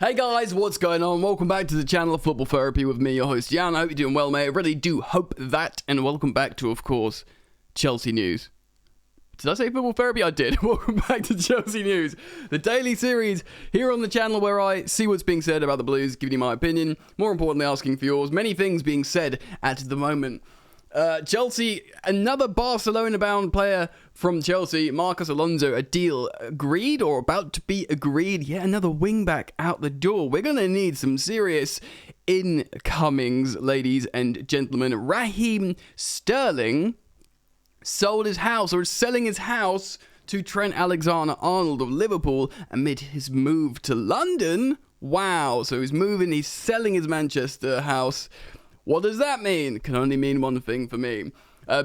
Hey guys, what's going on? Welcome back to the channel of Football Therapy with me, your host Jan. I hope you're doing well, mate. I really do hope that. And welcome back to, of course, Chelsea news. Did I say Football Therapy? I did. Welcome back to Chelsea news, the daily series here on the channel where I see what's being said about the Blues, giving you my opinion, more importantly asking for yours. Many things being said at the moment. Chelsea, another Barcelona-bound player from Chelsea, Marcos Alonso, a deal agreed or about to be agreed. Yet another wing-back out the door. We're going to need some serious incomings, ladies and gentlemen. Raheem Sterling sold his house, or is selling his house, to Trent Alexander-Arnold of Liverpool amid his move to London. Wow, so he's selling his Manchester house. What does that mean? Can only mean one thing for me.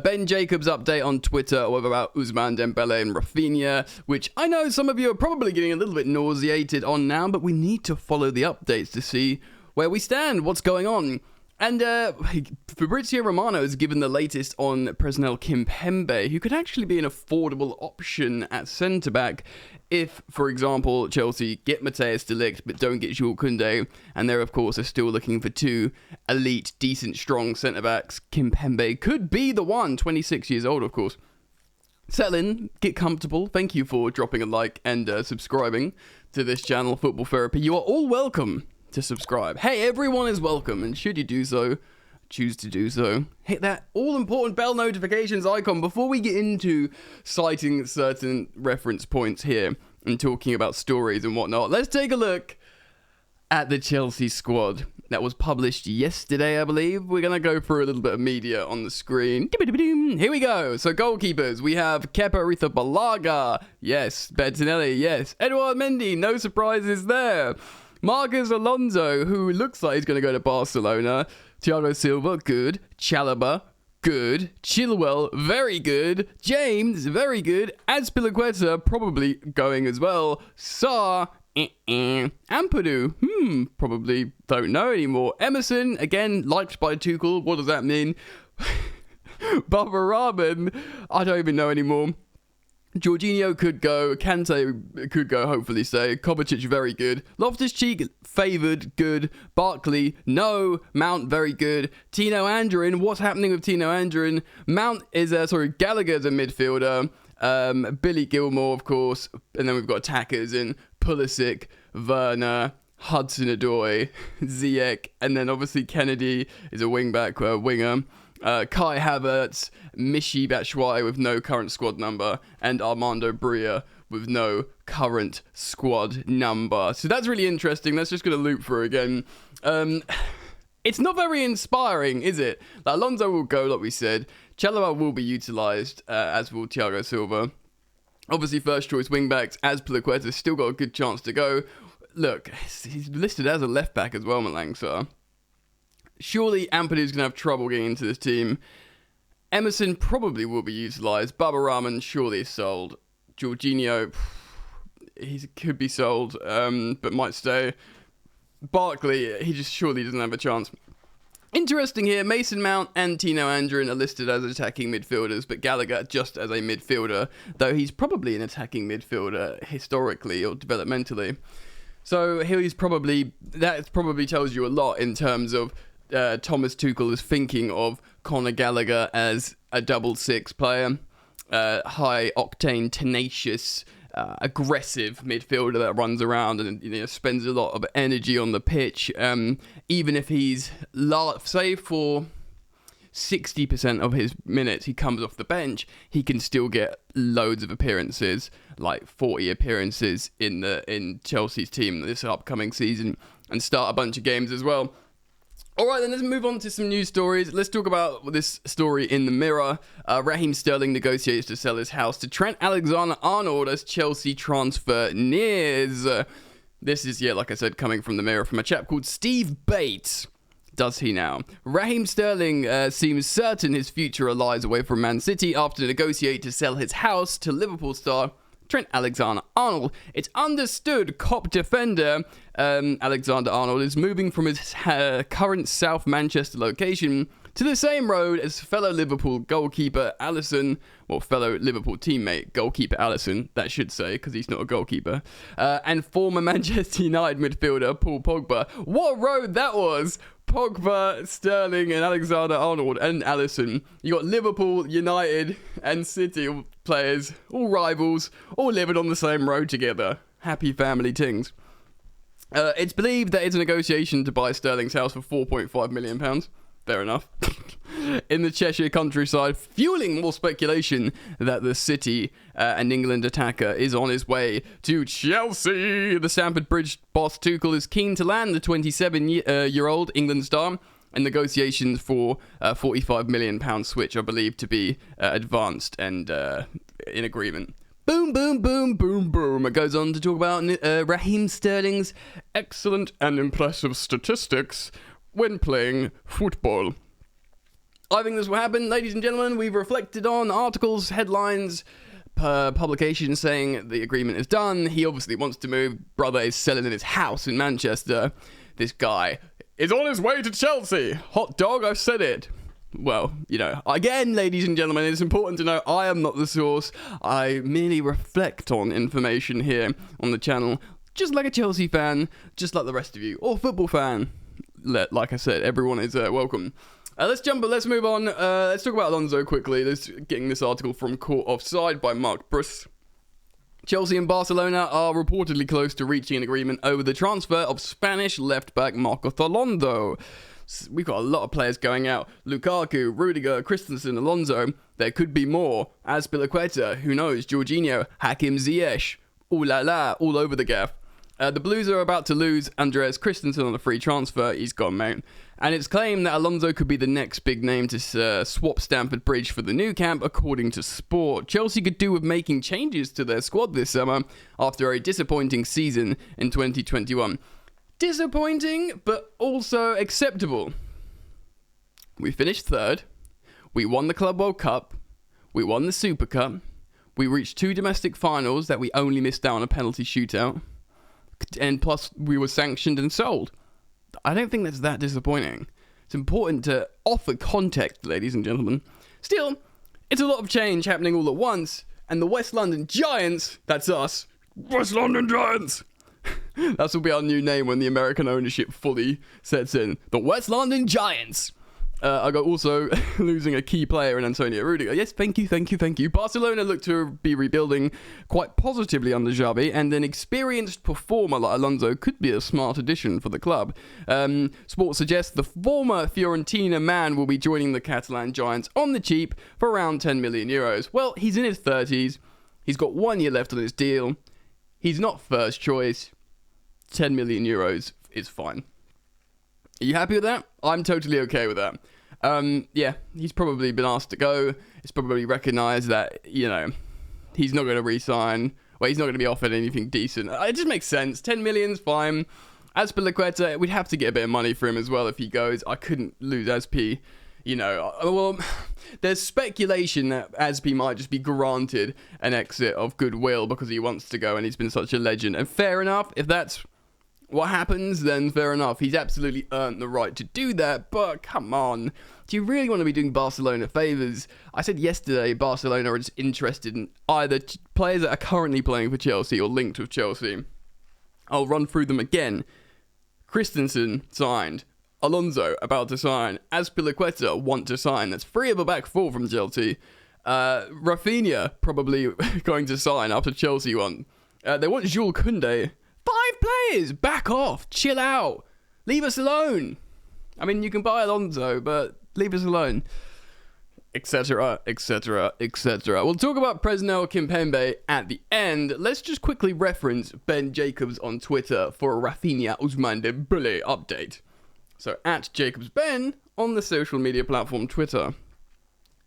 Ben Jacobs' update on Twitter about Ousmane Dembele and Raphinha, which I know some of you are probably getting a little bit nauseated on now, but we need to follow the updates to see where we stand, what's going on. And Fabrizio Romano has given the latest on Presnel Kimpembe, who could actually be an affordable option at centre-back if, for example, Chelsea get Matthijs de Ligt but don't get Jules Kounde, and they're, of course, are still looking for two elite, decent, strong centre-backs. Kimpembe could be the one, 26 years old, of course. Settle in, get comfortable. Thank you for dropping a like and subscribing to this channel, Football Therapy. You are all welcome to subscribe. Hey, everyone is welcome, and should you do so, choose to do so, hit that all-important bell notifications icon before we get into citing certain reference points here and talking about stories and whatnot. Let's take a look at the Chelsea squad that was published yesterday, I believe. We're going to go through a little bit of media on the screen. Here we go. So goalkeepers, we have Kepa Arrizabalaga. Yes. Bettinelli, yes. Edouard Mendy, no surprises there. Marcos Alonso, who looks like he's going to go to Barcelona. Thiago Silva, good. Chalobah, good. Chilwell, very good. James, very good. Azpilicueta, probably going as well. Sarr, Ampadu, probably don't know anymore. Emerson, again, liked by Tuchel. What does that mean? Barbaraman, I don't even know anymore. Jorginho could go. Kante could go, hopefully stay. Kovacic, very good. Loftus-Cheek, favoured, good. Barkley, no. Mount, very good. Tino Andrin, what's happening with Tino Andrin? Mount is, Gallagher's a midfielder. Billy Gilmore, of course. And then we've got attackers in Pulisic, Werner, Hudson-Odoi, Ziyech. And then obviously Kennedy is a winger. Kai Havertz, Michy Batshuayi with no current squad number, and Armando Bria with no current squad number. So that's really interesting. That's just going to loop through again. It's not very inspiring, is it? Like, Alonso will go, like we said. Chalobah will be utilised, as will Thiago Silva. Obviously, first choice wingbacks, Azpilicueta still got a good chance to go. Look, he's listed as a left back as well, Malangsa. Surely Ampadu's going to have trouble getting into this team. Emerson probably will be utilised. Barbaraman surely is sold. Jorginho, he could be sold, but might stay. Barkley, he just surely doesn't have a chance. Interesting here, Mason Mount and Tino Andrin are listed as attacking midfielders, but Gallagher just as a midfielder, though he's probably an attacking midfielder historically or developmentally. So that probably tells you a lot in terms of Thomas Tuchel is thinking of Conor Gallagher as a double six player, high octane, tenacious, aggressive midfielder that runs around and spends a lot of energy on the pitch. Even if he's say for 60% of his minutes he comes off the bench, he can still get loads of appearances, like 40 appearances in Chelsea's team this upcoming season, and start a bunch of games as well. Alright then, let's move on to some news stories. Let's talk about this story in the Mirror. Raheem Sterling negotiates to sell his house to Trent Alexander-Arnold as Chelsea transfer nears. This is, like I said, coming from the Mirror from a chap called Steve Bates. Does he now? Raheem Sterling seems certain his future lies away from Man City after negotiating to sell his house to Liverpool star Trent Alexander-Arnold. It's understood Kop defender Alexander-Arnold is moving from his current South Manchester location to the same road as fellow Liverpool goalkeeper Alisson, well, fellow Liverpool teammate goalkeeper Alisson, that should say, because he's not a goalkeeper, and former Manchester United midfielder Paul Pogba. What a road that was! Pogba, Sterling, and Alexander-Arnold, and Alisson. You got Liverpool, United, and City players, all rivals, all living on the same road together. Happy family tings. It's believed that it's a negotiation to buy Sterling's house for £4.5 million. Fair enough. In the Cheshire countryside, fueling more speculation that the City and England attacker is on his way to Chelsea. The Stamford Bridge boss Tuchel is keen to land the 27-year-old England star, and negotiations for £45 million switch are believed to be advanced and in agreement. Boom, boom, boom, boom, boom. It goes on to talk about Raheem Sterling's excellent and impressive statistics when playing football. I think this will happen, ladies and gentlemen. We've reflected on articles, headlines, publications saying the agreement is done. He obviously wants to move. Brother is selling his house in Manchester. This guy is on his way to Chelsea. Hot dog, I've said it. Well, you know, again, ladies and gentlemen, it's important to know I am not the source. I merely reflect on information here on the channel, just like a Chelsea fan, just like the rest of you, or football fan. Like I said, everyone is welcome. Let's move on. Let's talk about Alonso quickly. Getting this article from Caught Offside by Mark Bruce. Chelsea and Barcelona are reportedly close to reaching an agreement over the transfer of Spanish left-back Marco Thorlondo. We've got a lot of players going out. Lukaku, Rudiger, Christensen, Alonso. There could be more. Azpilicueta, who knows? Jorginho, Hakim Ziyech. Ooh la la, all over the gaff. The Blues are about to lose Andreas Christensen on a free transfer. He's gone, mate. And it's claimed that Alonso could be the next big name to swap Stamford Bridge for the Nou Camp, according to Sport. Chelsea could do with making changes to their squad this summer after a disappointing season in 2021. Disappointing, but also acceptable. We finished third. We won the Club World Cup. We won the Super Cup. We reached 2 domestic finals that we only missed out on a penalty shootout. And plus, we were sanctioned and sold. I don't think that's that disappointing. It's important to offer context, ladies and gentlemen. Still, it's a lot of change happening all at once, and the West London Giants, that's us, West London Giants, that will be our new name when the American ownership fully sets in. The West London Giants. I got also losing a key player in Antonio Rudiger. Yes, thank you. Barcelona look to be rebuilding quite positively under Xavi, and an experienced performer like Alonso could be a smart addition for the club. Sport suggests the former Fiorentina man will be joining the Catalan Giants on the cheap for around €10 million. Well, he's in his 30s. He's got 1 year left on his deal. He's not first choice. €10 million is fine. Are you happy with that? I'm totally okay with that. Yeah, he's probably been asked to go. It's probably recognised that, you know, he's not going to re-sign. Well, he's not going to be offered anything decent. It just makes sense. 10 million's fine. Azpilicueta, we'd have to get a bit of money for him as well if he goes. I couldn't lose Azpi. You know, well, there's speculation that Azpi might just be granted an exit of goodwill because he wants to go and he's been such a legend. And fair enough, if that's what happens, then fair enough. He's absolutely earned the right to do that, but come on. Do you really want to be doing Barcelona favours? I said yesterday Barcelona are just interested in either players that are currently playing for Chelsea or linked with Chelsea. I'll run through them again. Christensen signed. Alonso about to sign. Azpilicueta want to sign. That's 3 of a back 4 from Chelsea. Rafinha probably going to sign after Chelsea won. They want Jules Kounde. 5 players! Back off! Chill out! Leave us alone! I mean, you can buy Alonso, but leave us alone. Etc, etc, etc. We'll talk about Presnel Kimpembe at the end. Let's just quickly reference Ben Jacobs on Twitter for a Raphinha and Ousmane Dembele update. So, at JacobsBen on the social media platform Twitter.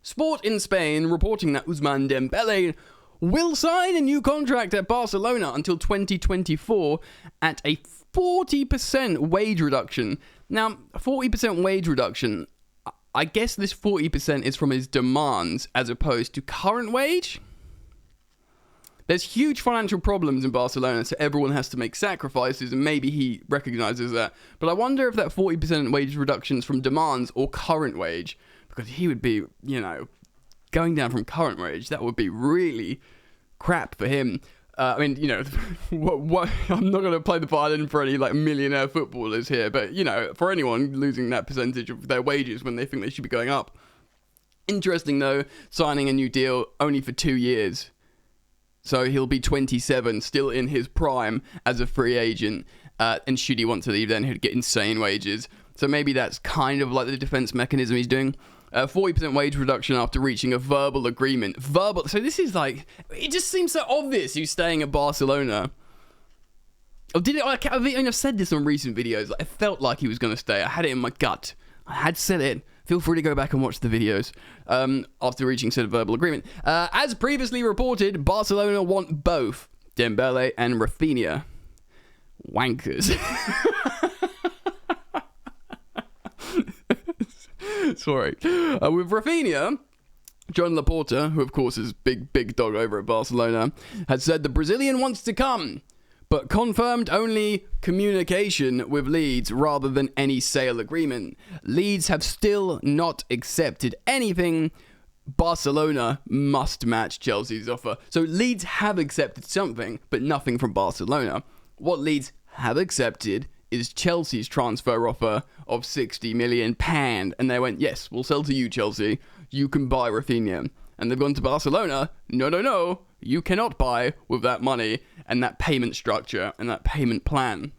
Sport in Spain reporting that Ousmane Dembele will sign a new contract at Barcelona until 2024 at a 40% wage reduction. Now, 40% wage reduction, I guess this 40% is from his demands as opposed to current wage? There's huge financial problems in Barcelona, so everyone has to make sacrifices, and maybe he recognises that. But I wonder if that 40% wage reduction is from demands or current wage, because he would be, going down from current wage. That would be really crap for him. What I'm not going to play the violin for any millionaire footballers here, but for anyone losing that percentage of their wages when they think they should be going up. Interesting though, signing a new deal only for 2 years. So he'll be 27, still in his prime as a free agent. And should he want to leave, then he'd get insane wages. So maybe that's kind of like the defense mechanism he's doing. 40% wage reduction after reaching a verbal agreement. So this is it just seems so obvious he's staying at Barcelona. Oh, did it? I've said this on recent videos. I felt like he was going to stay. I had it in my gut. I had said it. Feel free to go back and watch the videos after reaching said verbal agreement. As previously reported, Barcelona want both Dembele and Raphinha. Wankers. Sorry. With Raphinha, John Laporta, who of course is big dog over at Barcelona, had said the Brazilian wants to come, but confirmed only communication with Leeds rather than any sale agreement. Leeds have still not accepted anything. Barcelona must match Chelsea's offer. So Leeds have accepted something, but nothing from Barcelona. What Leeds have accepted is Chelsea's transfer offer of £60 million. And they went, yes, we'll sell to you, Chelsea. You can buy Raphinha. And they've gone to Barcelona. No. You cannot buy with that money and that payment structure and that payment plan.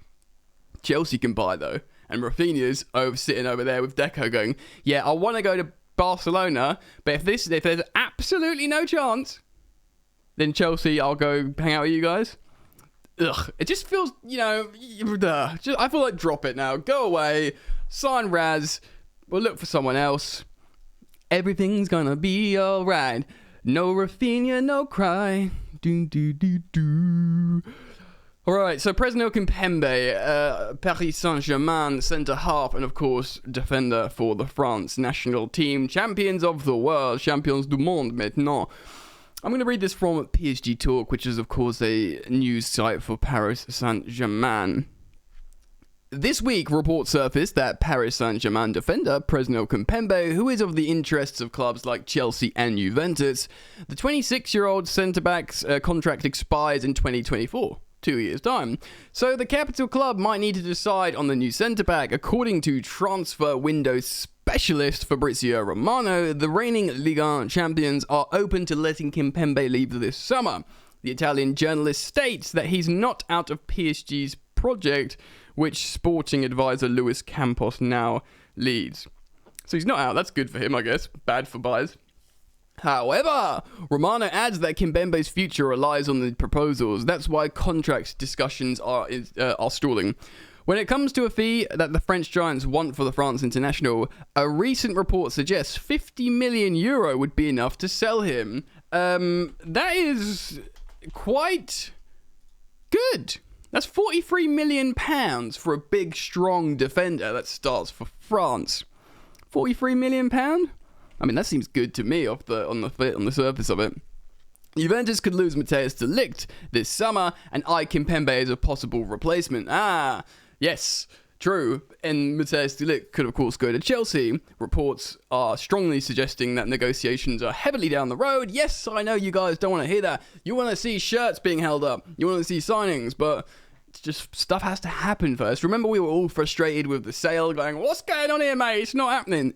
Chelsea can buy, though. And Raphinha's sitting over there with Deco going, yeah, I want to go to Barcelona, but if there's absolutely no chance, then Chelsea, I'll go hang out with you guys. Ugh, it just feels, I feel like drop it now. Go away, sign Raz, we'll look for someone else. Everything's gonna be alright. No Raphinha, no cry. Do. Alright, so Presnel Kimpembe, Paris Saint-Germain centre-half, and of course defender for the France national team. Champions of the world, champions du monde maintenant. I'm going to read this from PSG Talk, which is of course a news site for Paris Saint-Germain. This week, reports surfaced that Paris Saint-Germain defender Presnel Kimpembe, who is of the interests of clubs like Chelsea and Juventus, the 26-year-old centre-back's contract expires in 2024, 2 years' time. So the capital club might need to decide on the new centre-back. According to transfer window specialist Fabrizio Romano, the reigning Ligue 1 champions are open to letting Kimpembe leave this summer. The Italian journalist states that he's not out of PSG's project, which sporting advisor Luis Campos now leads. So he's not out. That's good for him, I guess. Bad for buyers. However, Romano adds that Kimpembe's future relies on the proposals. That's why contract discussions are stalling. When it comes to a fee that the French giants want for the France international, a recent report suggests €50 million would be enough to sell him. That is quite good. That's £43 million for a big, strong defender that starts for France. £43 million? I mean, that seems good to me on the surface of it. Juventus could lose Matthijs de Ligt this summer and eye Kimpembe as a possible replacement. Yes, true. And Matthijs de Ligt could, of course, go to Chelsea. Reports are strongly suggesting that negotiations are heavily down the road. Yes, I know you guys don't want to hear that. You want to see shirts being held up. You want to see signings, but it's just stuff has to happen first. Remember, we were all frustrated with the sale, going, what's going on here, mate? It's not happening.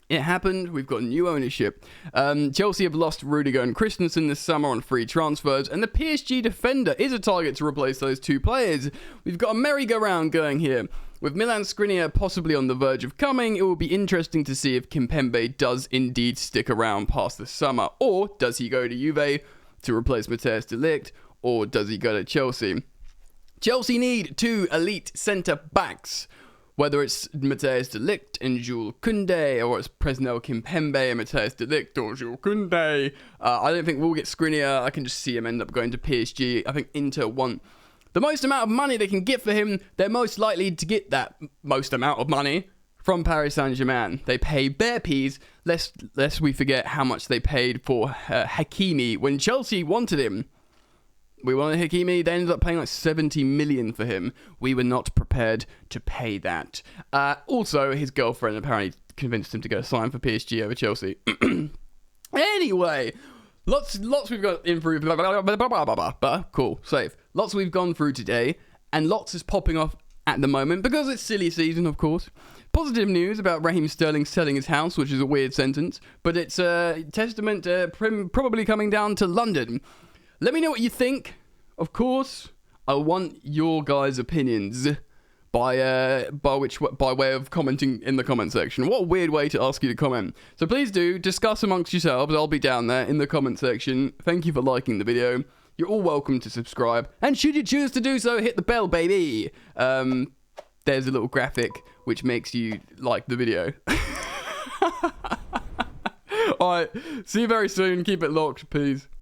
It happened. We've got new ownership. Chelsea have lost Rudiger and Christensen this summer on free transfers, and the PSG defender is a target to replace those two players. We've got a merry-go-round going here. With Milan Skriniar possibly on the verge of coming, it will be interesting to see if Kimpembe does indeed stick around past the summer, or does he go to Juve to replace Matthijs de Ligt, or does he go to Chelsea? Chelsea need two elite centre-backs. Whether it's Matthijs de Ligt and Jules Kounde, or it's Presnel Kimpembe and Matthijs de Ligt or Jules Kounde. I don't think we'll get Skriniar. I can just see him end up going to PSG. I think Inter want the most amount of money they can get for him. They're most likely to get that most amount of money from Paris Saint-Germain. They paid bare peas, lest we forget how much they paid for Hakimi when Chelsea wanted him. We wanted Hakimi, they ended up paying like 70 million for him. We were not prepared to pay that. Also, his girlfriend apparently convinced him to go sign for PSG over Chelsea. Anyway, lots we've got in through. Cool, safe. Lots we've gone through today, and lots is popping off at the moment because it's silly season, of course. Positive news about Raheem Sterling selling his house, which is a weird sentence, but it's a testament to probably coming down to London. Let me know what you think. Of course, I want your guys' opinions by way of commenting in the comment section. What a weird way to ask you to comment. So please do discuss amongst yourselves. I'll be down there in the comment section. Thank you for liking the video. You're all welcome to subscribe, and should you choose to do so, hit the bell, baby. There's a little graphic which makes you like the video. Alright, see you very soon. Keep it locked. Peace.